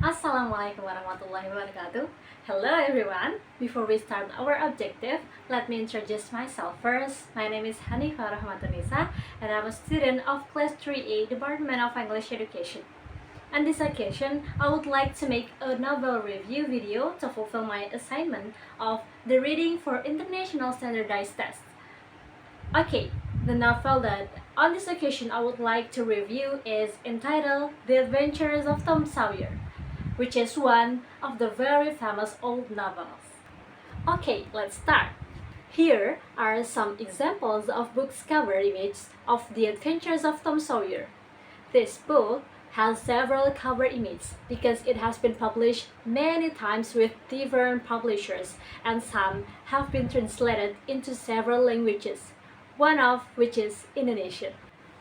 Assalamualaikum warahmatullahi wabarakatuh. Hello everyone. Before we start our objective, let me introduce myself first. My name is Hanifah Rohmatunnisa and I'm a student of Class 3A Department of English Education. On this occasion, I would like to make a novel review video to fulfill my assignment of the reading for International Standardized Test. Okay, the novel that on this occasion I would like to review is entitled The Adventures of Tom Sawyer, which is one of the very famous old novels. Okay, let's start. Here are some examples of books cover images of The Adventures of Tom Sawyer. This book has several cover images because it has been published many times with different publishers and some have been translated into several languages, one of which is Indonesian.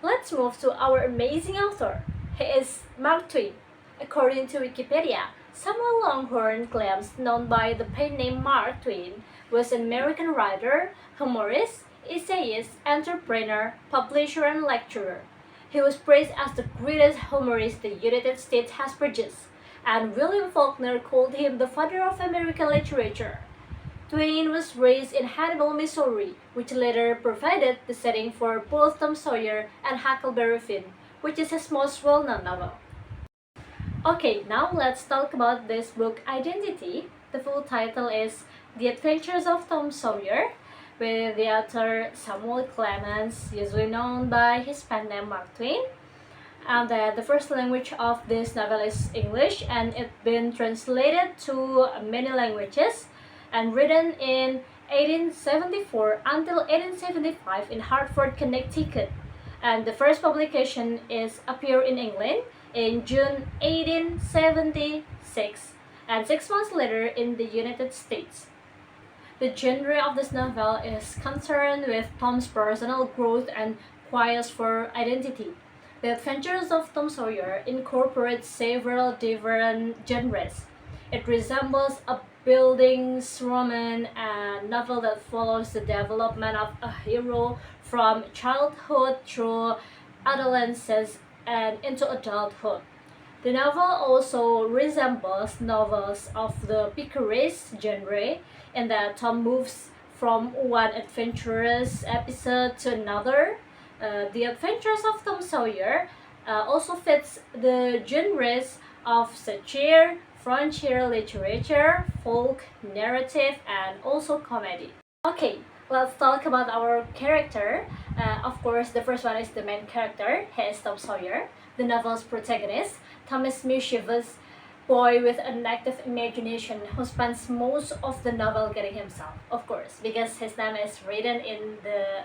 Let's move to our amazing author. He is Mark Twain. According to Wikipedia, Samuel Longhorn claims known by the pen name Mark Twain was an American writer, humorist, essayist, entrepreneur, publisher, and lecturer. He was praised as the greatest humorist the United States has produced, and William Faulkner called him the father of American literature. Twain was raised in Hannibal, Missouri, which later provided the setting for both Tom Sawyer and Huckleberry Finn, which is his most well-known novel. Okay, now let's talk about this book identity. The full title is The Adventures of Tom Sawyer, with the author Samuel Clemens, usually known by his pen name Mark Twain. And the first language of this novel is English, and it's been translated to many languages and written in 1874 until 1875 in Hartford, Connecticut. And the first publication is appeared in England in June 1876 and 6 months later in the United States. The genre of this novel is concerned with Tom's personal growth and quest for identity. The Adventures of Tom Sawyer incorporates several different genres. It resembles a buildings roman and novel that follows the development of a hero from childhood through adolescence and into adulthood. The novel also resembles novels of the picaresque genre in that Tom moves from one adventurous episode to another. The Adventures of Tom Sawyer also fits the genres of satire, frontier literature, folk narrative, and also comedy. Okay, let's talk about our character. Of course, the first one is the main character. He is Tom Sawyer, the novel's protagonist. Tom is mischievous boy with an active imagination who spends most of the novel getting himself, of course, because his name is written in the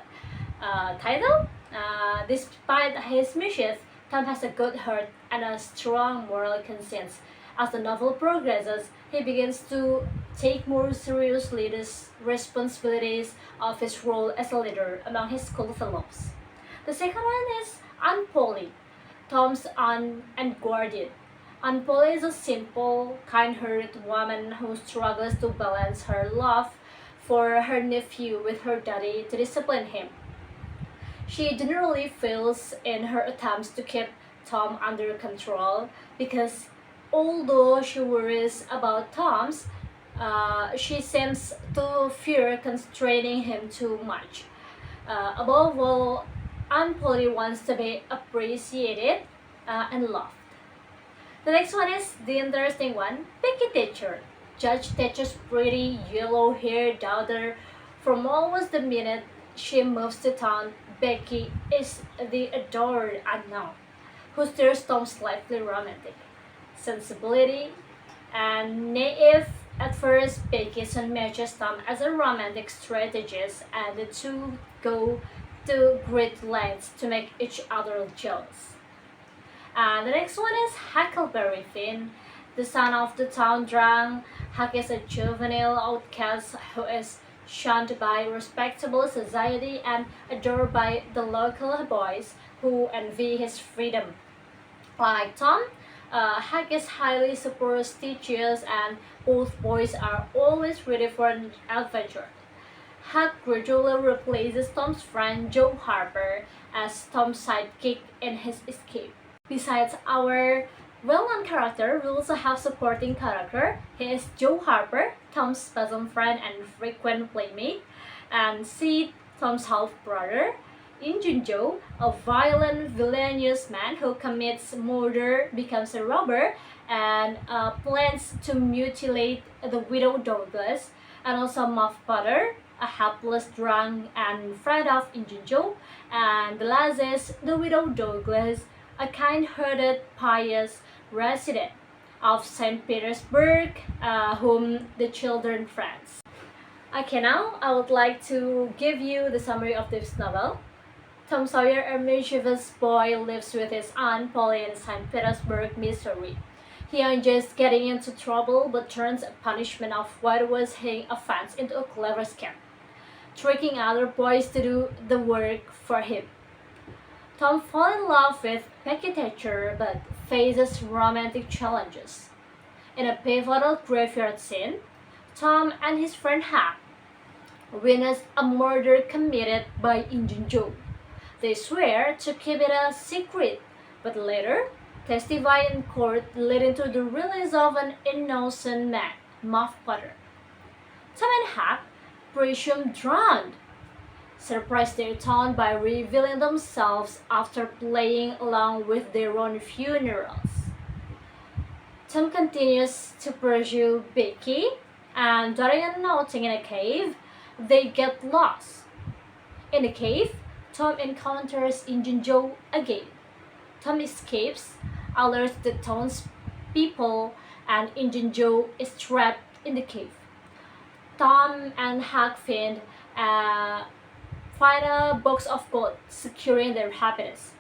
title. Despite his mischief, Tom has a good heart and a strong moral conscience. As the novel progresses, he begins to take more seriously the responsibilities of his role as a leader among his schoolfellows. The second one is Aunt Polly, Tom's aunt and guardian. Aunt Polly is a simple, kind-hearted woman who struggles to balance her love for her nephew with her duty to discipline him. She generally fails in her attempts to keep Tom under control because although she worries about Tom's, she seems to fear constraining him too much. Above all, Aunt Polly wants to be appreciated and loved. The next one is the interesting one, Becky Thatcher, Judge Thatcher's pretty yellow-haired daughter. From almost the minute she moves to town, Becky is the adored unknown, who steers Tom slightly romantic. Sensibility and naive at first, Becky soon matches Tom as a romantic strategist, and the two go to great lengths to make each other jealous. And the next one is Huckleberry Finn, the son of the town drunk. Huck is a juvenile outcast who is shunned by respectable society and adored by the local boys who envy his freedom. Like Tom, Huck is highly superstitious and both boys are always ready for an adventure. Huck gradually replaces Tom's friend Joe Harper as Tom's sidekick in his escape. Besides our Well-known character, we also have supporting character. He is Joe Harper, Tom's bosom friend and frequent playmate, and Sid, Tom's half-brother. In Junjo, a violent, villainous man who commits murder, becomes a robber, and plans to mutilate the widow Douglas, and also Muff Potter, a helpless drunk and friend of Injunjo, and the last is the widow Douglas, a kind-hearted, pious resident of St. Petersburg, whom the children friends. Okay, now I would like to give you the summary of this novel. Tom Sawyer, a mischievous boy, lives with his aunt Polly in St. Petersburg, Missouri. He enjoys getting into trouble but turns punishment of what was his offense into a clever scam, tricking other boys to do the work for him. Tom falls in love with Peggy Thatcher but faces romantic challenges. In a pivotal graveyard scene, Tom and his friend Hank witness a murder committed by Injun Joe. They swear to keep it a secret, but later testify in court, leading to the release of an innocent man, Muff Potter. Tom and Hank, presumed drowned, surprise their town by revealing themselves after playing along with their own funerals. Tom continues to pursue Becky, and during a outing in a cave, they get lost. In the cave, Tom encounters Injun Joe again. Tom escapes, alerts the townspeople, and Injun Joe is trapped in the cave. Tom and Huck find a box of gold, securing their happiness.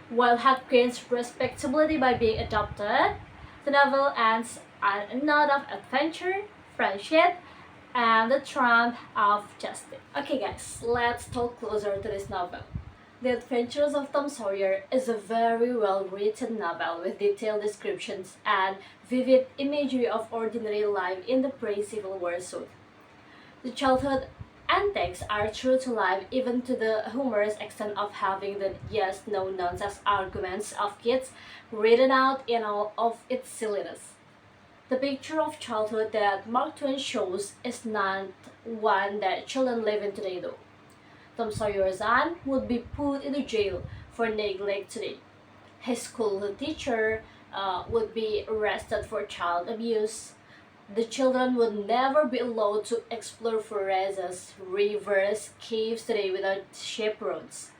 While Huck gains respectability by being adopted, the novel ends on a note of adventure, friendship, and the triumph of justice. Okay guys, let's talk closer to this novel. The Adventures of Tom Sawyer is a very well written novel with detailed descriptions and vivid imagery of ordinary life in the pre-Civil War South. The childhood antics are true to life, even to the humorous extent of having the yes, no, nonsense arguments of kids written out in all of its silliness. The picture of childhood that Mark Twain shows is not one that children live in today though. Tom Sawyer's aunt would be put into jail for neglect today. His school teacher would be arrested for child abuse. The children would never be allowed to explore forests, rivers, caves today without chaperones.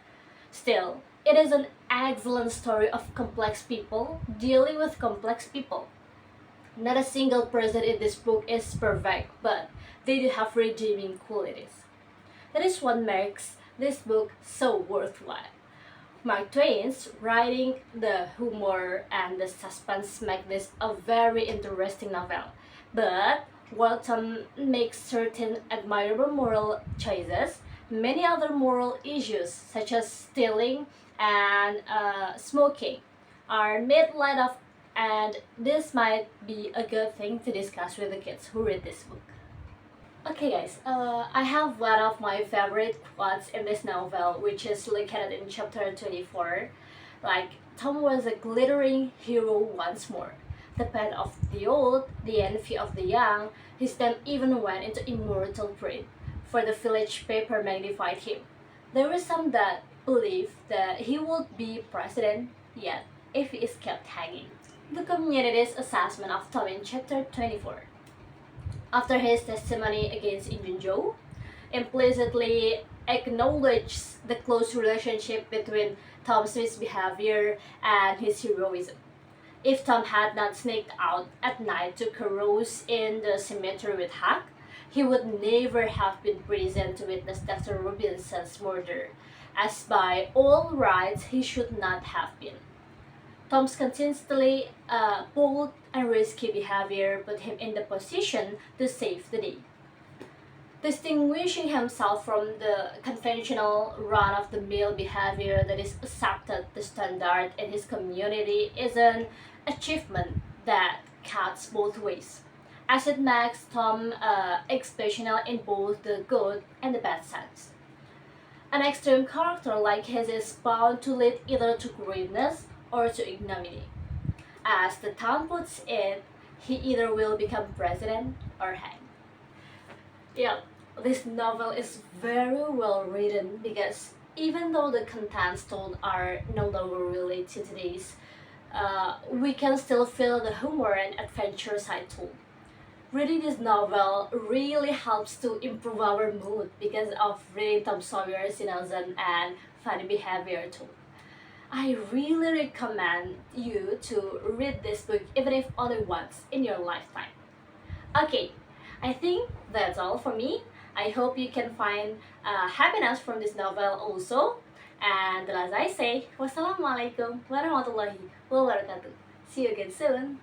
Still, it is an excellent story of complex people dealing with complex people. Not a single person in this book is perfect, but they do have redeeming qualities. That is what makes this book so worthwhile. Mark Twain's writing, the humor, and the suspense make this a very interesting novel. But while Tom makes certain admirable moral choices, many other moral issues, such as stealing and smoking, are made light of, and this might be a good thing to discuss with the kids who read this book. Okay guys, I have one of my favorite quotes in this novel, which is located in chapter 24. Like, Tom was a glittering hero once more. The pet of the old, the envy of the young, his name even went into immortal print, for the village paper magnified him. There were some that believed that he would be president yet if he is kept hanging. The community's assessment of Tom in chapter 24. After his testimony against Injun Joe, implicitly acknowledges the close relationship between Tom's misbehavior and his heroism. If Tom had not sneaked out at night to carouse in the cemetery with Huck, he would never have been present to witness Dr. Robinson's murder, as by all rights he should not have been. Tom's consistently bold and risky behavior put him in the position to save the day. Distinguishing himself from the conventional run-of-the-mill behavior that is accepted the standard in his community is an achievement that cuts both ways, as it makes Tom exceptional in both the good and the bad sense. An extreme character like his is bound to lead either to greatness or to ignominy. As the town puts it, he either will become president or hang. Yeah, this novel is very well written because even though the contents told are no longer related to today's, we can still feel the humor and adventure side too. Reading this novel really helps to improve our mood because of reading Tom Sawyer's cynicism and funny behavior too. I really recommend you to read this book even if only once in your lifetime. Okay, I think that's all for me. I hope you can find happiness from this novel also. And as I say, wassalamualaikum warahmatullahi wabarakatuh. See you again soon.